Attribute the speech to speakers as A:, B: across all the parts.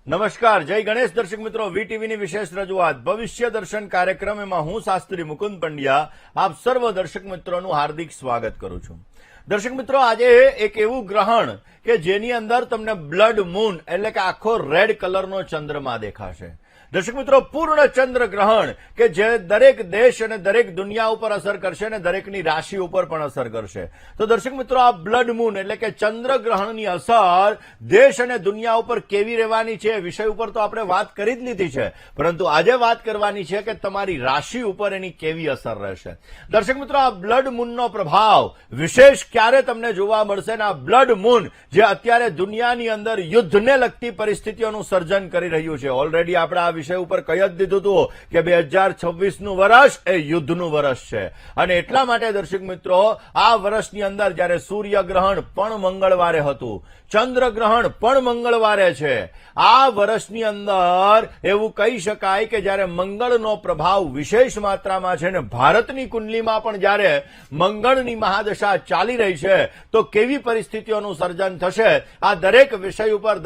A: નમસ્કાર, જય ગણેશ દર્શક મિત્રો. વીટીવીની વિશેષ રજૂઆત ભવિષ્ય દર્શન કાર્યક્રમ એમાં હું શાસ્ત્રી મુકુંદ પંડ્યા આપ સર્વ દર્શક મિત્રોનું હાર્દિક સ્વાગત કરું છું. દર્શક મિત્રો, આજે એક એવું ગ્રહણ કે જેની અંદર તમને બ્લડ મૂન એટલે કે આખો રેડ કલરનો ચંદ્રમા દેખાશે. દર્શક મિત્રો, પૂર્ણ ચંદ્ર ગ્રહણ કે જે દરેક દેશ અને દરેક દુનિયા ઉપર અસર કરશે અને દરેકની રાશિ ઉપર પણ અસર કરશે. તો દર્શક મિત્રો, આ બ્લડ મૂન એટલે કે ચંદ્ર ગ્રહણની અસર દેશ અને દુનિયા ઉપર કેવી રહેવાની છે વિષય ઉપર તો આપણે વાત કરી જ લીધી છે, પરંતુ આજે વાત કરવાની છે કે તમારી રાશિ ઉપર એની કેવી અસર રહેશે. દર્શક મિત્રો, આ બ્લડ મૂનનો પ્રભાવ વિશેષ ક્યારે તમને જોવા મળશે અને આ બ્લડ મૂન જે અત્યારે દુનિયાની અંદર યુદ્ધને લગતી પરિસ્થિતિઓનું સર્જન કરી રહ્યું છે. ઓલરેડી આપણે આ વિષય ઉપર કહી જ દીધું હતું કે 2026નું વર્ષ એ યુદ્ધનું વર્ષ છે અને એટલા માટે દર્શક મિત્રો, આ વર્ષની અંદર જ્યારે સૂર્યગ્રહણ પણ મંગળવારે હતું, ચંદ્રગ્રહણ પણ મંગળવારે છે, આ વર્ષની અંદર એવું કહી શકાય કે જ્યારે મંગળનો પ્રભાવ વિશેષ માત્રામાં છે ને ભારતની કુંડલીમાં પણ જ્યારે મંગળની મહાદશા ચાલી રહી છે તો કેવી પરિસ્થિતિઓનું સર્જન થશે, આ દરેક વિષય ઉપર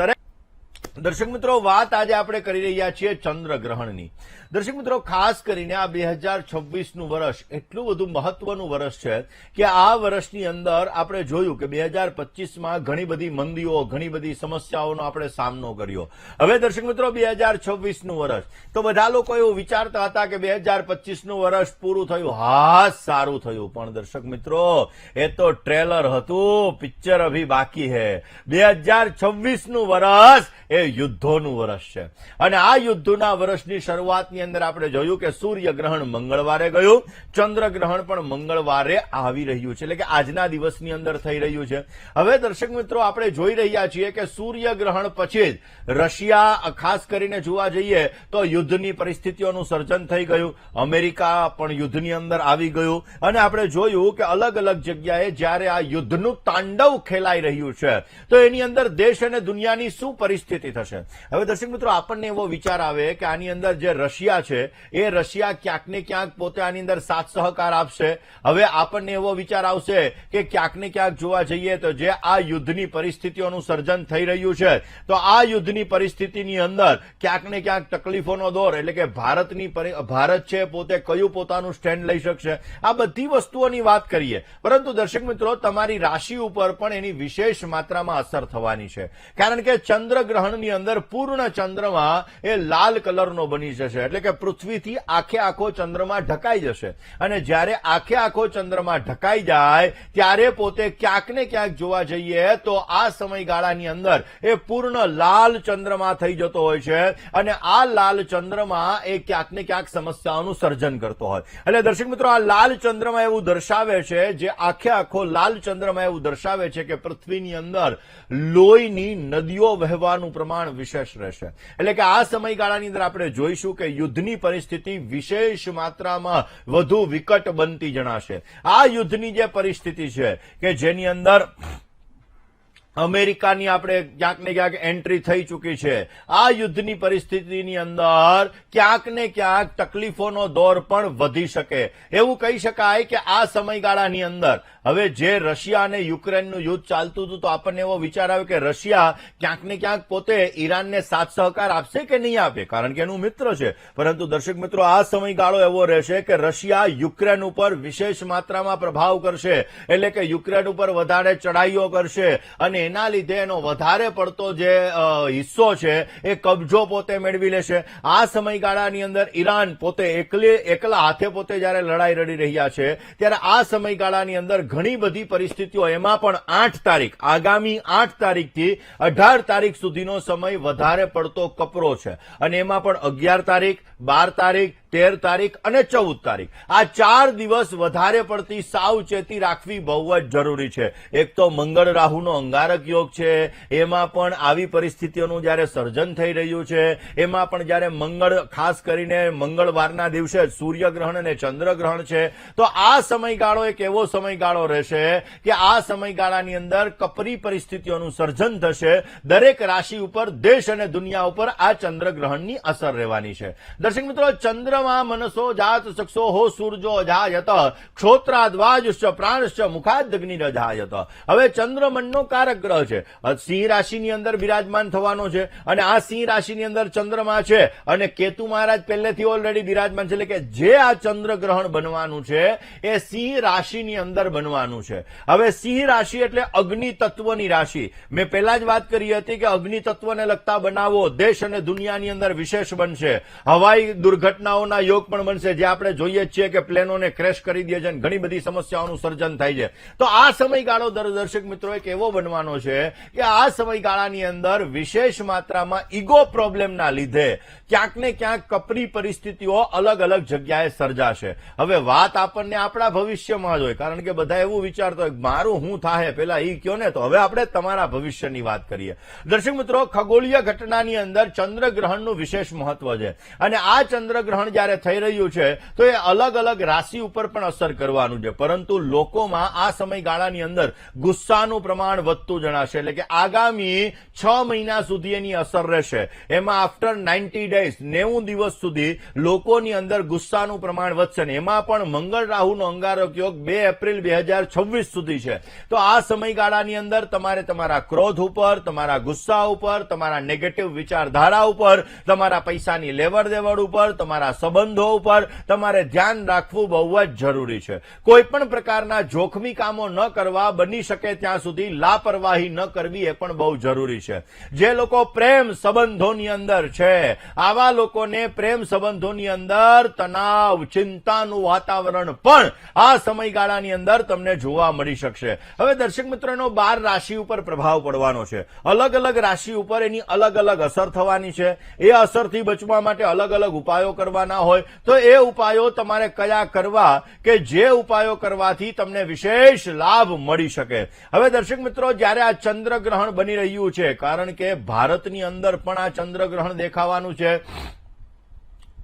A: દર્શક મિત્રો વાત આજે આપણે કરી રહ્યા છીએ ચંદ્રગ્રહણની. દર્શક મિત્રો, ખાસ કરીને આ 2026નું વર્ષ એટલું બધું મહત્વનું વર્ષ છે કે આ વર્ષની અંદર આપણે જોયું કે 2025માં ઘણી બધી મંદીઓ, ઘણી બધી સમસ્યાઓનો આપણે સામનો કર્યો. હવે દર્શક મિત્રો, 2026નું વર્ષ તો બધા લોકો એવું વિચારતા હતા કે 2025નું વર્ષ પૂરું થયું, હા સારું થયું, પણ દર્શક મિત્રો એ તો ટ્રેલર હતું, પિક્ચર અભી બાકી હૈ. 2026નું વર્ષ એ યુદ્ધોનું વર્ષ છે અને આ યુદ્ધના વર્ષની શરૂઆતની અંદર આપણે જોયું કે સૂર્યગ્રહણ મંગળવારે ગયું, ચંદ્રગ્રહણ પણ મંગળવારે આવી રહ્યું છે, એટલે કે આજના દિવસની અંદર થઈ રહ્યું છે. હવે દર્શક મિત્રો, આપણે જોઈ રહ્યા છીએ કે સૂર્યગ્રહણ પછી જ રશિયા, ખાસ કરીને જોવા જઈએ તો યુદ્ધની પરિસ્થિતિઓનું સર્જન થઈ ગયું, અમેરિકા પણ યુદ્ધની અંદર આવી ગયું અને આપણે જોયું કે અલગ અલગ જગ્યાએ જ્યારે આ યુદ્ધનું તાંડવ ખેલાઈ રહ્યું છે તો એની અંદર દેશ અને દુનિયાની શું પરિસ્થિતિ થશે. હવે દર્શક મિત્રો, આપણને એવો વિચાર આવે કે આની અંદર જે રશિયા છે એ રશિયા ક્યાંક ને ક્યાંક પોતે આની અંદર સાથ સહકાર આપશે. હવે આપણને એવો વિચાર આવશે કે ક્યાંક ને ક્યાંક જોવા જઈએ તો જે આ યુદ્ધની પરિસ્થિતિઓનું સર્જન થઈ રહ્યું છે તો આ યુદ્ધની પરિસ્થિતિની અંદર ક્યાંક ને ક્યાંક તકલીફોનો દોર એટલે કે ભારત છે પોતે કયું પોતાનું સ્ટેન્ડ લઈ શકશે, આ બધી વસ્તુઓની વાત કરીએ. પરંતુ દર્શક મિત્રો, તમારી રાશિ ઉપર પણ એની વિશેષ માત્રામાં અસર થવાની છે, કારણ કે ચંદ્રગ્રહણની અંદર પૂર્ણ ચંદ્રમા એ લાલ કલરનો બની જશે, એટલે કે પૃથ્વીથી આખે આખો ચંદ્રમા ઢકાઈ જશે અને જ્યારે આખે આખો ચંદ્રમા ઢકાઈ જાય ત્યારે પોતે ક્યાંક ને ક્યાંક જોવા જઈએ તો આ સમયગાળાની અંદર એ પૂર્ણ લાલ ચંદ્રમા થઈ જતો હોય છે અને આ લાલ ચંદ્રમા એ ક્યાંક ને ક્યાંક સમસ્યાઓનું સર્જન કરતો હોય. એટલે દર્શક મિત્રો, આ લાલ ચંદ્રમા એવું દર્શાવે છે, જે આખે આખો લાલ ચંદ્રમા એવું દર્શાવે છે કે પૃથ્વીની અંદર લોહીની નદીઓ વહેવાનું પ્રમાણ વિશેષ રહેશે. એટલે કે આ સમયગાળાની અંદર આપણે જોઈશું કે યુદ્ધની પરિસ્થિતિ વિશેષ માત્રામાં વધુ વિકટ બનતી જણાશે. આ યુદ્ધની જે પરિસ્થિતિ છે કે જેની અંદર અમેરિકાની આપણે ક્યાંક ને ક્યાંક એન્ટ્રી થઈ ચૂકી છે, આ યુદ્ધની પરિસ્થિતિની અંદર ક્યાંક ને ક્યાંક તકલીફોનો દોર પણ વધી શકે. એવું કહી શકાય કે આ સમયગાળાની અંદર હવે જે રશિયા અને યુક્રેનનું યુદ્ધ ચાલતું હતું તો આપણને એવો વિચાર આવ્યો કે રશિયા ક્યાંક ને ક્યાંક પોતે ઈરાનને સાથ સહકાર આપશે કે નહીં આપે, કારણ કે એનું મિત્ર છે. પરંતુ દર્શક મિત્રો, આ સમયગાળો એવો રહેશે કે રશિયા યુક્રેન ઉપર વિશેષ માત્રામાં પ્રભાવ કરશે, એટલે કે યુક્રેન ઉપર વધારે ચડાઈઓ કરશે અને એના લીધે એનો વધારે પડતો જે હિસ્સો છે એ કબજો પોતે મેળવી લેશે. આ સમયગાળાની અંદર ઈરાન પોતે એકલા હાથે પોતે જયારે લડાઈ લડી રહ્યા છે ત્યારે આ સમયગાળાની અંદર ઘણી બધી પરિસ્થિતિઓ, એમાં પણ 8 તારીખ, આગામી 8 તારીખથી 18 તારીખ સુધીનો સમય વધારે પડતો કપરો છે અને એમાં પણ 11 તારીખ, 12 તારીખ, 13 તારીખ અને 14 તારીખ, આ 4 દિવસ વધારે પડતી સાવચેતી રાખવી બહુ જ જરૂરી છે. એક તો મંગળ રાહુનો અંગારક યોગ છે, એમાં પણ આવી પરિસ્થિતિઓનું જયારે સર્જન થઈ રહ્યું છે, એમાં પણ જયારે મંગળ, ખાસ કરીને મંગળવારના દિવસે સૂર્યગ્રહણ અને ચંદ્રગ્રહણ છે, તો આ સમયગાળો એક એવો સમયગાળો રહેશે કે આ સમયગાળાની અંદર કપરી પરિસ્થિતિઓનું સર્જન થશે. દરેક રાશિ ઉપર, દેશ અને દુનિયા ઉપર આ ચંદ્રગ્રહણની અસર રહેવાની છે. દર્શક મિત્રો, ચંદ્ર ચંદ્રમા મનસો જાત સક્ષો હો સૂરજો અજાયત ક્ષોત્રાદ્વાજુશ્ચ પ્રાણશ્ચ મુખાદગ્નિરજાયત. હવે ચંદ્રમનનો કારક ગ્રહ છે, સિંહ રાશિની અંદર બિરાજમાન થવાનો છે, અને આ સિંહ રાશિની અંદર ચંદ્રમા છે અને કેતુ મહારાજ પહેલેથી ઓલરેડી બિરાજમાન છે. એટલે કે જે આ ચંદ્રગ્રહણ બનવાનું છે એ સિંહ રાશિની અંદર બનવાનું છે. હવે સિંહ રાશિ એટલે અગ્નિ તત્વની રાશિ. મેં પહેલા જ વાત કરી હતી કે અગ્નિ તત્વને લગતા બનાવો દેશ અને દુનિયાની અંદર વિશેષ બનશે. હવાઈ દુર્ઘટનાઓના યોગ પણ બનશે, જે આપણે જોઈએ છીએ કે પ્લેનોને ક્રેશ કરી દે છે અને ઘણી બધી સમસ્યાઓનું સર્જન થાય છે. તો આ સમયગાળો દર્શક મિત્રો એક એવો બનવાનો છે કે આ સમયગાળાની અંદર વિશેષ માત્રામાં ઈગો પ્રોબ્લેમના લીધે ક્યાંક ને ક્યાંક કપરી પરિસ્થિતિઓ અલગ અલગ જગ્યાએ સર્જાશે. હવે વાત આપણને આપણા ભવિષ્યમાં જ હોય, કારણ કે બધા એવું વિચારતો હોય મારું શું થાય પેલા ઈ કયો ને. તો હવે આપણે તમારા ભવિષ્યની વાત કરીએ. દર્શક મિત્રો, ખગોળીય ઘટનાની અંદર ચંદ્રગ્રહણનું વિશેષ મહત્વ છે, અને આ ચંદ્રગ્રહણ જયારે થઈ રહ્યું છે તો એ અલગ અલગ રાશિ ઉપર પણ અસર કરવાનું છે. પરંતુ લોકોમાં આ સમયગાળાની અંદર ગુસ્સાનું પ્રમાણ વધતું જણાશે. એટલે કે આગામી 6 મહિના સુધી એની અસર રહેશે. એમાં આફ્ટર 90 ડેઝ 90 દિવસ સુધી લોકોની અંદર ગુસ્સાનું પ્રમાણ વધશે. ને એમાં પણ મંગળ રાહુનો અંગારક યોગ 2 એપ્રિલ 2026 સુધી છે. તો આ સમયગાળાની અંદર તમારે તમારા ક્રોધ ઉપર, તમારા ગુસ્સા ઉપર, તમારા નેગેટિવ વિચારધારા ઉપર, તમારા પૈસાની લેવડ દેવડ ઉપર, તમારા સંબંધો ઉપર તમારે ધ્યાન રાખવું બહુ જ જરૂરી છે. કોઈ પણ પ્રકારના જોખમી કામો ન કરવા, બની શકે ત્યાં સુધી લાપરવાહી ન કરવી એ પણ બહુ જરૂરી છે. જે લોકો પ્રેમ સંબંધોની અંદર છે, આવા લોકોને પ્રેમ સંબંધોની અંદર તણાવ, ચિંતાનું વાતાવરણ પણ આ સમયગાળાની અંદર તમને જોવા મળી શકશે. હવે દર્શક મિત્રો, એનો 12 રાશિ ઉપર પ્રભાવ પડવાનો છે. અલગ અલગ રાશિ ઉપર એની અલગ અલગ અસર થવાની છે. એ અસરથી બચવા માટે અલગ અલગ ઉપાયો કરવાના હોય તો એ ઉપાયો તમારે કયા કરવા કે જે ઉપાયો કરવાથી તમને વિશેષ લાભ મળી શકે. હવે દર્શક મિત્રો, જ્યારે આ ચંદ્રગ્રહણ બની રહ્યું છે, કારણ કે ભારતની અંદર પણ આ ચંદ્રગ્રહણ દેખાવાનું છે,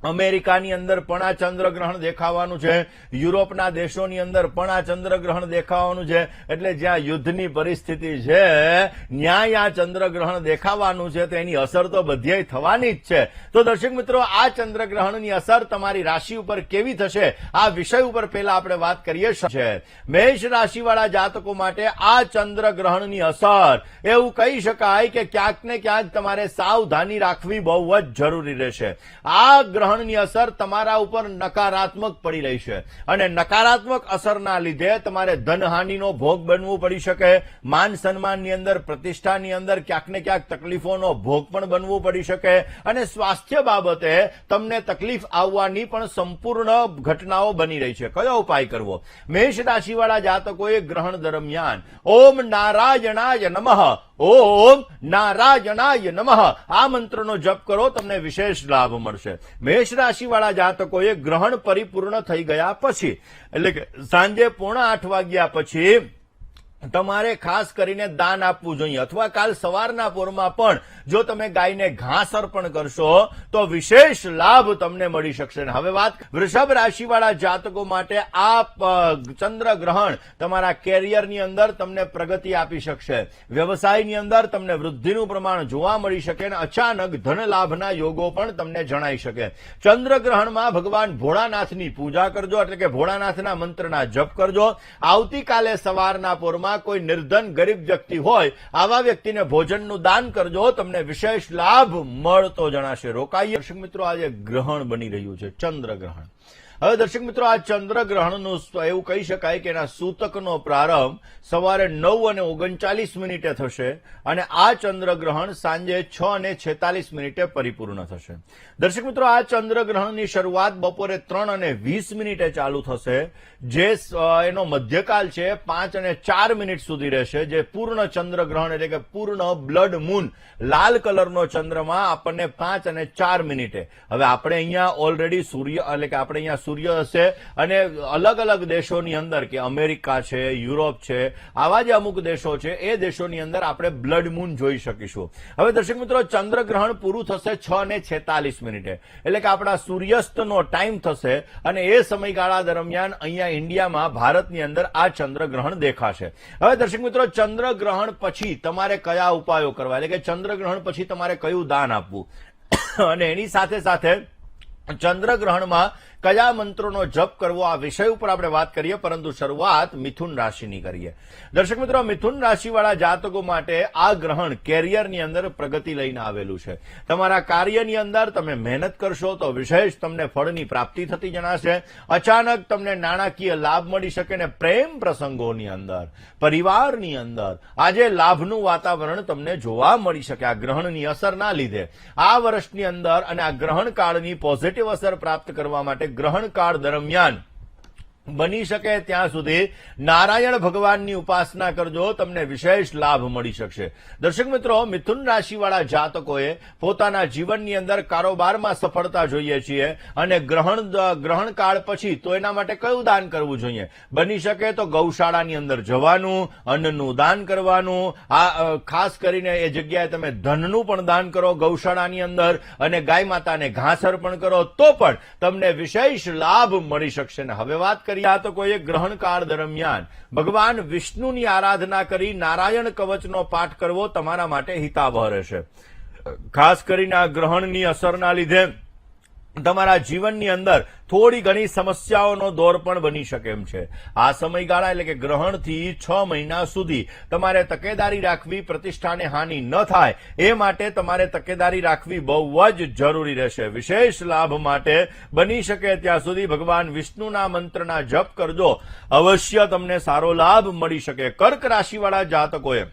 A: અમેરિકાની અંદર પણ આ ચંદ્રગ્રહણ દેખાવાનું છે, યુરોપના દેશોની અંદર પણ આ ચંદ્રગ્રહણ દેખાવાનું છે. એટલે જ્યાં યુદ્ધની પરિસ્થિતિ છે ન્યાય આ ચંદ્રગ્રહણ દેખાવાનું છે, તો એની અસર તો બધે થવાની જ છે. તો દર્શક મિત્રો, આ ચંદ્રગ્રહણની અસર તમારી રાશિ ઉપર કેવી થશે આ વિષય ઉપર પહેલા આપણે વાત કરીએ છીએ. મેષ રાશિવાળા જાતકો માટે આ ચંદ્રગ્રહણની અસર એવું કહી શકાય કે ક્યાંક ને ક્યાંક તમારે સાવધાની રાખવી બહુ જ જરૂરી રહેશે. આ ગ્રહણની અસર તમારા ઉપર નકારાત્મક પડી રહી છે, અને નકારાત્મક અસરના લીધે તમારે ધનહાનિનો ભોગ બનવું પડી શકે. માન સન્માનની અંદર, પ્રતિષ્ઠાની અંદર ક્યાંક ને ક્યાંક તકલીફોનો ભોગ પણ બનવું પડી શકે, અને સ્વાસ્થ્ય બાબતે તમને તકલીફ આવવાની પણ સંપૂર્ણ ઘટનાઓ બની રહી છે. કયો ઉપાય કરવો? મેષ રાશિવાળા જાતકોએ ગ્રહણ દરમિયાન ઓમ નારાયણાય નમઃ, ઓમ નારાયણાય નમઃ આ મંત્રનો જપ કરો, તમને વિશેષ લાભ મળશે. મેષ રાશિવાળા જાતકોએ ગ્રહણ પરિપૂર્ણ થઈ ગયા પછી, એટલે કે સાંજે 7:45 વાગ્યા પછી તમારે ખાસ કરીને દાન આપવું જોઈએ, અથવા કાલ સવારના પોરમાં પણ જો તમે ગાયને ઘાસ અર્પણ કરશો તો વિશેષ લાભ તમને મળી શકશે. હવે વાત વૃષભ રાશિવાળા જાતકો માટે આ ચંદ્રગ્રહણ તમારા કેરિયરની અંદર તમને પ્રગતિ આપી શકશે. વ્યવસાયની અંદર તમને વૃદ્ધિનું પ્રમાણ જોવા મળી શકે, અને અચાનક ધન લાભના યોગો પણ તમને જણાઈ શકે. ચંદ્રગ્રહણમાં ભગવાન ભોળાનાથની પૂજા કરજો, એટલે કે ભોળાનાથના મંત્રના જપ કરજો. આવતીકાલે સવારના પોરમાં કોઈ નિર્ધન ગરીબ વ્યક્તિ હોય આવા વ્યક્તિને ભોજનનું દાન કરજો, તમને વિશેષ લાભ મળતો જણાશે. રોકાઈએ દર્શક મિત્રો, આજે ગ્રહણ બની રહ્યું છે, ચંદ્રગ્રહણ. હવે દર્શક મિત્રો, આ ચંદ્રગ્રહણનું એવું કહી શકાય કે એના સૂતકનો પ્રારંભ સવારે 9:39 થશે, અને આ ચંદ્રગ્રહણ સાંજે 6:46 પરિપૂર્ણ થશે. દર્શક મિત્રો, આ ચંદ્રગ્રહણની શરૂઆત બપોરે 3:20 ચાલુ થશે, જે એનો મધ્યકાલ છે 5:04 સુધી રહેશે, જે પૂર્ણ ચંદ્રગ્રહણ એટલે કે પૂર્ણ બ્લડ મૂન, લાલ કલરનો ચંદ્રમા આપણને 5:04. હવે આપણે અહીંયા ઓલરેડી સૂર્ય, એટલે કે આપણે અહીંયા સૂર્ય હશે, અને અલગ અલગ દેશોની અંદર કે અમેરિકા છે, યુરોપ છે, આવા જે અમુક દેશો છે એ દેશોની અંદર આપણે બ્લડ મૂન જોઈ શકીશું. હવે દર્શક મિત્રો, ચંદ્રગ્રહણ પૂરું થશે 6:46, એટલે કે આપણા સૂર્યાસ્તનો ટાઈમ થશે, અને એ સમયગાળા દરમિયાન અહીંયા ઇન્ડિયામાં, ભારતની અંદર આ ચંદ્રગ્રહણ દેખાશે. હવે દર્શક મિત્રો, ચંદ્રગ્રહણ પછી તમારે કયા ઉપાયો કરવા, એટલે કે ચંદ્રગ્રહણ પછી તમારે કયું દાન આપવું, અને એની સાથે સાથે ચંદ્રગ્રહણમાં કયા મંત્રોનો જપ કરવો આ વિષય ઉપર આપણે વાત કરીએ, પરંતુ શરૂઆત મિથુન રાશિની કરીએ. દર્શક મિત્રો, મિથુન રાશિવાળા જાતકો માટે આ ગ્રહણ કેરિયરની અંદર પ્રગતિ લઈને આવેલું છે. તમારા કાર્યની અંદર તમે મહેનત કરશો તો વિશેષ તમને ફળની પ્રાપ્તિ થતી જણાશે. અચાનક તમને નાણાકીય લાભ મળી શકે ને પ્રેમ પ્રસંગોની અંદર, પરિવારની અંદર આજે લાભનું વાતાવરણ તમને જોવા મળી શકે. આ ગ્રહણની અસરના લીધે આ વર્ષની અંદર અને આ ગ્રહણ કાળની પોઝિટિવ અસર પ્રાપ્ત કરવા માટે ગ્રહણ કાળ દરમિયાન બની શકે ત્યાં સુધી નારાયણ ભગવાનની ઉપાસના કરજો, તમને વિશેષ લાભ મળી શકશે. દર્શક મિત્રો, મિથુન રાશિવાળા જાતકોએ પોતાના જીવનની અંદર કારોબારમાં સફળતા જોઈએ છીએ અને ગ્રહણ કાળ પછી તો એના માટે કયું દાન કરવું જોઈએ? બની શકે તો ગૌશાળાની અંદર જવાનું, અન્નનું દાન કરવાનું. આ ખાસ કરીને એ જગ્યાએ તમે ધનનું પણ દાન કરો ગૌશાળાની અંદર અને ગાય માતાને ઘાસ અર્પણ કરો તો પણ તમને વિશેષ લાભ મળી શકશે. ને હવે વાત કરીએ તો કોઈ ગ્રહણ કાળ દરમિયાન ભગવાન વિષ્ણુની આરાધના કરી નારાયણ કવચનો પાઠ કરવો તમારા માટે હિતાવહ રહેશે. ખાસ કરીને આ ગ્રહણની અસરના લીધે તમારા જીવનની અંદર થોડી ઘણી સમસ્યાઓનો દોર પણ બની શકે એમ છે. આ સમયગાળા એટલે કે ગ્રહણથી 6 મહિના સુધી તમારે તકેદારી રાખવી, પ્રતિષ્ઠાને હાનિ ન થાય એ માટે તમારે તકેદારી રાખવી બહુ જ જરૂરી રહેશે. વિશેષ લાભ માટે બની શકે ત્યાં સુધી ભગવાન વિષ્ણુના મંત્રના જપ કરજો, અવશ્ય તમને સારો લાભ મળી શકે. કર્ક રાશિવાળા જાતકોએ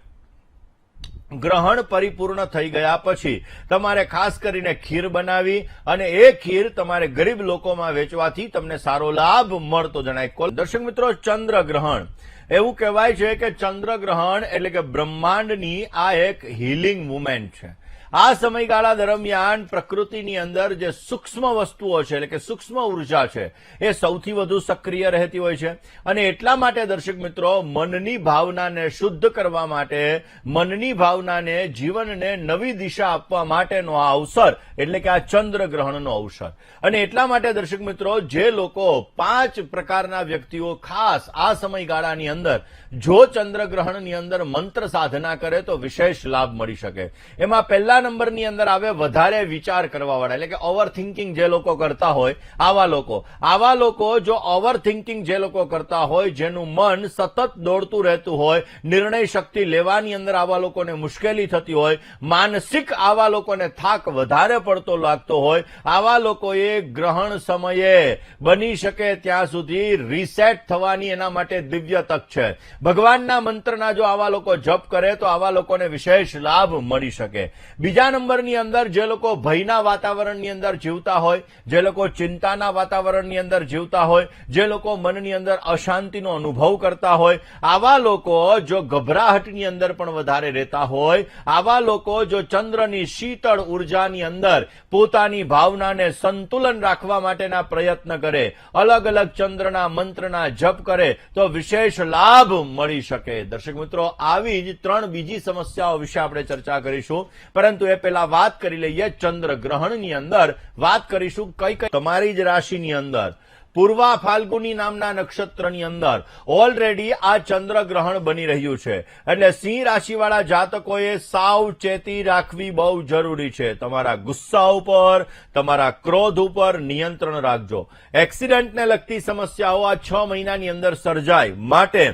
A: ગ્રહણ પરિપૂર્ણ થઈ ગયા પછી તમારે ખાસ કરીને ખીર બનાવી અને એ ખીર તમારે ગરીબ લોકોમાં વેચવાથી તમને સારો લાભ મળતો જણાય. દર્શક મિત્રો, ચંદ્રગ્રહણ એવું કહેવાય છે કે ચંદ્રગ્રહણ એટલે કે બ્રહ્માંડની આ એક હીલિંગ મુવમેન્ટ છે. આ સમયગાળા દરમિયાન પ્રકૃતિની અંદર જે સૂક્ષ્મ વસ્તુઓ છે એટલે કે સૂક્ષ્મ ઉર્જા છે એ સૌથી વધુ સક્રિય રહેતી હોય છે અને એટલા માટે દર્શક મિત્રો, મનની ભાવનાને શુદ્ધ કરવા માટે, મનની ભાવનાને, જીવનને નવી દિશા આપવા માટેનો આ અવસર એટલે કે આ ચંદ્રગ્રહણનો અવસર. અને એટલા માટે દર્શક મિત્રો, જે લોકો 5 પ્રકારના વ્યક્તિઓ ખાસ આ સમયગાળાની અંદર જો ચંદ્રગ્રહણની અંદર મંત્ર સાધના કરે તો વિશેષ લાભ મળી શકે. એમાં પહેલા નંબરની અંદર આવે વધારે વિચાર કરવા વાળા એટલે કે ઓવર થિંકિંગ જે લોકો કરતા હોય આવા લોકો જો ઓવર થિંકિંગ જે લોકો કરતા હોય, જેનું મન સતત દોડતું રહેતું હોય, નિર્ણય શક્તિ લેવાની અંદર આવા લોકોને મુશ્કેલી થતી હોય, માનસિક આવા લોકોને થાક વધારે પડતો લાગતો હોય, આવા લોકોએ ગ્રહણ સમયે બની શકે ત્યાં સુધી રીસેટ થવાની એના માટે દિવ્ય તક છે. ભગવાનના મંત્રના જો આવા લોકો જપ કરે તો આવા લોકોને વિશેષ લાભ મળી શકે. બીજા નંબરની અંદર જે લોકો ભયના વાતાવરણની અંદર જીવતા હોય, જે લોકો ચિંતાના વાતાવરણની અંદર જીવતા હોય, જે લોકો મનની અંદર અશાંતિનો અનુભવ કરતા હોય, આવા લોકો જો ગભરાહટની અંદર પણ વધારે રહેતા હોય, આવા લોકો જો ચંદ્રની શીતળ ઉર્જાની અંદર પોતાની ભાવનાને સંતુલન રાખવા માટેના પ્રયત્ન કરે, અલગ અલગ ચંદ્રના મંત્રના જપ કરે તો વિશેષ લાભ મળી શકે. દર્શક મિત્રો, આવી જ 3 બીજી સમસ્યાઓ વિશે આપણે ચર્ચા કરીશું, પરંતુ એ પહેલા વાત કરી લઈએ ચંદ્રગ્રહણની અંદર વાત કરીશું કઈ તમારી જ રાશિની અંદર પૂર્વા ફાલ્ગુની નામના નક્ષત્રની અંદર ઓલરેડી આ ચંદ્રગ્રહણ બની રહ્યું છે. એટલે સિંહ રાશિવાળા જાતકોએ સાવચેતી રાખવી બહુ જરૂરી છે. તમારા ગુસ્સા ઉપર, તમારા ક્રોધ ઉપર નિયંત્રણ રાખજો. એક્સિડન્ટને લગતી સમસ્યાઓ આ 6 મહિનાની અંદર સર્જાય માટે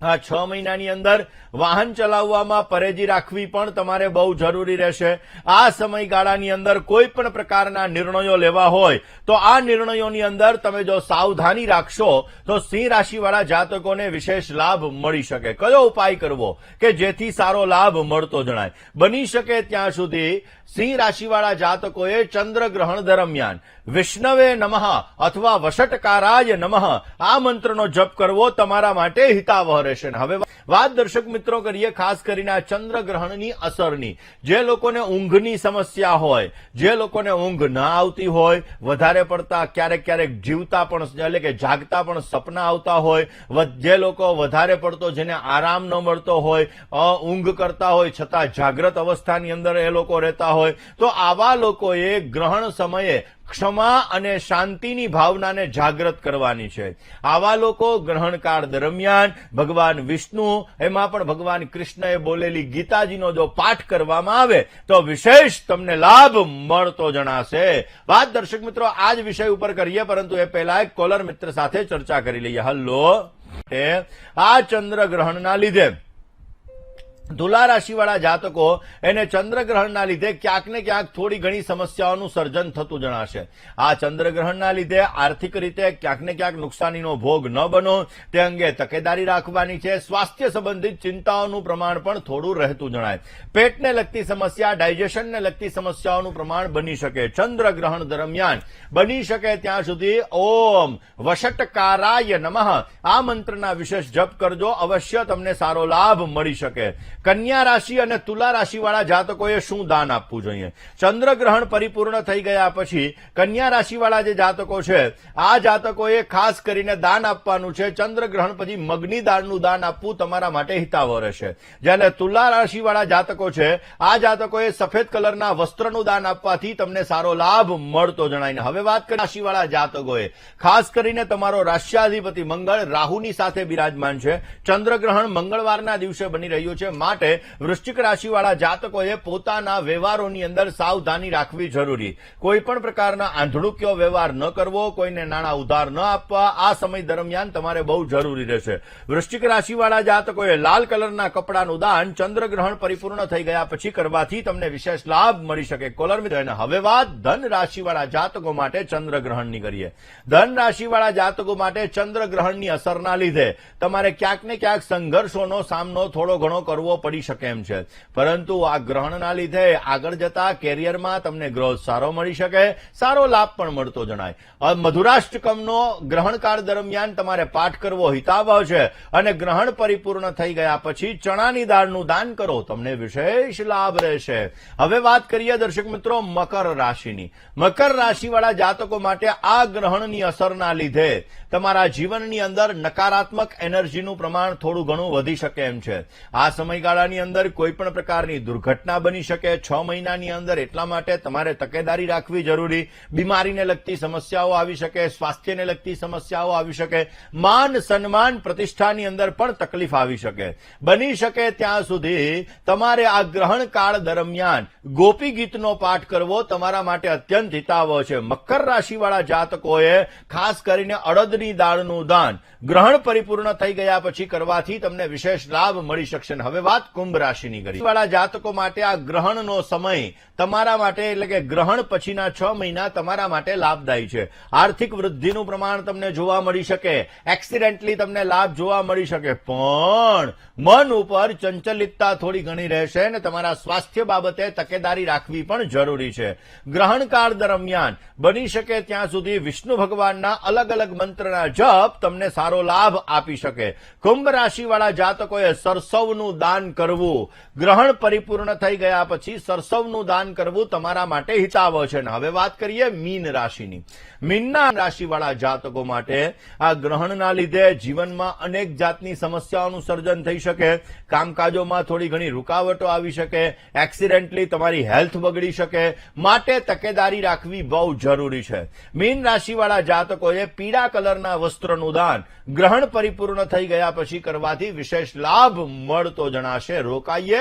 A: આ 6 મહિનાની અંદર વાહન ચલાવવામાં પરેજી રાખવી પણ તમારે બહુ જરૂરી રહેશે. આ સમયગાળાની અંદર કોઈ પણ પ્રકારના નિર્ણયો લેવા હોય તો આ નિર્ણયોની અંદર તમે જો સાવધાની રાખશો તો સિંહ રાશિવાળા જાતકોને વિશેષ લાભ મળી શકે. કયો ઉપાય કરવો કે જેથી સારો લાભ મળતો જણાય? બની શકે ત્યાં સુધી સિંહ રાશિવાળા જાતકોએ ચંદ્રગ્રહણ દરમિયાન વિષ્ણવે નમઃ અથવા વષટકારાય નમઃ આ મંત્રનો જપ કરવો તમારા માટે હિતાવહ રહેશે. હવે વાત દર્શક મિત્રો કરીએ ખાસ કરીને આ ચંદ્રગ્રહણની અસરની. જે લોકોને ઊંઘની સમસ્યા હોય, જે લોકોને ઊંઘ ના આવતી હોય, વધારે પડતા ક્યારેક જીવતા પણ એટલે કે જાગતા પણ સપના આવતા હોય, જે લોકો વધારે પડતો જેને આરામ ન મળતો હોય, ઊંઘ કરતા હોય છતાં જાગ્રત અવસ્થાની અંદર એ લોકો રહેતા હોય, તો આવા લોકોએ ગ્રહણ સમયે ક્ષમા અને શાંતિની ભાવનાને જાગૃત કરવાની છે. આવા લોકો ગ્રહણકાળ દરમિયાન ભગવાન વિષ્ણુ, એમાં પણ ભગવાન કૃષ્ણએ બોલેલી ગીતાજીનો જો પાઠ કરવામાં આવે તો વિશેષ તમને લાભ મળતો જણાશે. વાત દર્શક મિત્રો આ જ વિષય ઉપર કરીએ, પરંતુ એ પહેલા એક કોલર મિત્ર સાથે ચર્ચા કરી લઈએ. હલો. આ ચંદ્રગ્રહણના લીધે તુલા રાશિવાળા જાતકો એને ચંદ્રગ્રહણના લીધે ક્યાંક ને ક્યાંક થોડી ઘણી સમસ્યાઓનું સર્જન થતું જણાશે. આ ચંદ્રગ્રહણના લીધે આર્થિક રીતે ક્યાંક ને ક્યાંક નુકસાનીનો ભોગ ન બનો તે અંગે તકેદારી રાખવાની છે. સ્વાસ્થ્ય સંબંધિત ચિંતાઓનું પ્રમાણ પણ થોડું રહેતું જણાય. પેટને લગતી સમસ્યા, ડાયજેશનને લગતી સમસ્યાઓનું પ્રમાણ બની શકે. ચંદ્રગ્રહણ દરમિયાન બની શકે ત્યાં સુધી ઓમ વષટકારાય નમઃ આ મંત્રના વિશેષ જપ કરજો, અવશ્ય તમને સારો લાભ મળી શકે. કન્યા રાશિ અને તુલા રાશિવાળા જાતકોએ શું દાન આપવું જોઈએ? ચંદ્રગ્રહણ પરિપૂર્ણ થઈ ગયા પછી કન્યા રાશિવાળા જે જાતકો છે આ જાતકોએ ખાસ કરીને દાન આપવાનું છે. ચંદ્રગ્રહણ પછી મગની દાળનું દાન આપવું તમારા માટે હિતાવહ રહેશે. જ્યારે તુલા રાશિવાળા જાતકો છે આ જાતકોએ સફેદ કલરના વસ્ત્રનું દાન આપવાથી તમને સારો લાભ મળતો જણાય. હવે વાત કરીએ રાશિવાળા જાતકોએ, ખાસ કરીને તમારો રાષ્ટ્રાધિપતિ મંગળ રાહુની સાથે બિરાજમાન છે. ચંદ્રગ્રહણ મંગળવારના દિવસે બની રહ્યું છે, માટે વૃશ્ચિક રાશિવાળા જાતકોએ પોતાના વ્યવહારોની અંદર સાવધાની રાખવી જરૂરી. કોઈ પણ પ્રકારના આંધળુક્યો વ્યવહાર ન કરવો, કોઈને નાણાં ઉધાર ન આપવા આ સમય દરમિયાન તમારે બહુ જરૂરી રહેશે. વૃશ્ચિક રાશિવાળા જાતકોએ લાલ કલરના કપડાનું દાન ચંદ્રગ્રહણ પરિપૂર્ણ થઈ ગયા પછી કરવાથી તમને વિશેષ લાભ મળી શકે. કોલર મિત્ર, હવે વાત ધન રાશિવાળા જાતકો માટે ચંદ્રગ્રહણની કરીએ. ધન રાશિવાળા જાતકો માટે ચંદ્રગ્રહણની અસરના લીધે તમારે ક્યાંક ને ક્યાંક સંઘર્ષોનો સામનો થોડો ઘણો કરવો પડી શકે એમ છે, પરંતુ આ ગ્રહણના લીધે આગળ જતા કેરિયરમાં તમને ગ્રોથ સારો મળી શકે, સારો લાભ પણ મળતો જણાય. મધુરાષ્ટકમનો ગ્રહણકાળ દરમિયાન તમારે પાઠ કરવો હિતાવહ છે અને ગ્રહણ પરિપૂર્ણ થઈ ગયા પછી ચણાની દાળનું દાન કરો, તમને વિશેષ લાભ રહેશે. હવે વાત કરીએ દર્શક મિત્રો મકર રાશિની. મકર રાશિવાળા જાતકો માટે આ ગ્રહણની અસરના લીધે તમારા જીવનની અંદર નકારાત્મક એનર્જીનું પ્રમાણ થોડું ઘણું વધી શકે એમ છે. આ સમયગાળાની અંદર કોઈ પણ પ્રકારની દુર્ઘટના બની શકે 6 મહિનાની અંદર, એટલા માટે તમારે તકેદારી રાખવી જરૂરી. બીમારીને લગતી સમસ્યાઓ આવી શકે, સ્વાસ્થ્યને લગતી સમસ્યાઓ આવી શકે, માન સન્માન પ્રતિષ્ઠાની અંદર પણ તકલીફ આવી શકે. બની શકે ત્યાં સુધી તમારે આ ગ્રહણ કાળ દરમિયાન ગોપી ગીતનો પાઠ કરવો તમારા માટે અત્યંત હિતાવહ છે. મકર રાશિવાળા જાતકોએ ખાસ કરીને અડદની દાળનું દાન ગ્રહણ પરિપૂર્ણ થઈ ગયા પછી કરવાથી તમને વિશેષ લાભ મળી શકશે. હવે વાત કુંભ રાશિની કરી. વાળા જાતકો માટે આ ગ્રહણનો સમય તમારા માટે એટલે કે ગ્રહણ પછીના 6 મહિના તમારા માટે લાભદાયી છે. આર્થિક વૃદ્ધિનું પ્રમાણ તમને જોવા મળી શકે, એક્સિડેન્ટલી તમને લાભ જોવા મળી શકે, પણ મન ઉપર ચંચલિતતા થોડી ઘણી રહેશે અને તમારા સ્વાસ્થ્ય બાબતે તકેદારી રાખવી પણ જરૂરી છે. ગ્રહણકાળ દરમિયાન બની શકે ત્યાં સુધી વિષ્ણુ ભગવાનના અલગ અલગ મંત્રના જપ તમને સારો લાભ આપી શકે. કુંભ રાશિવાળા જાતકોએ સરસવનું દાન કરવું, ગ્રહણ પરિપૂર્ણ થઈ ગયા પછી સરસવનું દાન કરવું તમારા માટે હિતાવહ છે. હવે વાત કરીએ મીન રાશિની. મીનના રાશિવાળા જાતકો માટે આ ગ્રહણના લીધે જીવનમાં અનેક જાતની સમસ્યાઓનું સર્જન થઈ શકે, કામકાજોમાં થોડી ઘણી રૂકાવટો આવી શકે, એક્સિડેન્ટલી તમારી હેલ્થ બગડી શકે, માટે તકેદારી રાખવી બહુ જરૂરી છે. મીન રાશિવાળા જાતકોએ પીળા કલરના વસ્ત્રનું દાન ગ્રહણ પરિપૂર્ણ થઈ ગયા પછી કરવાથી વિશેષ લાભ મળતો જણાશે. રોકાઈએ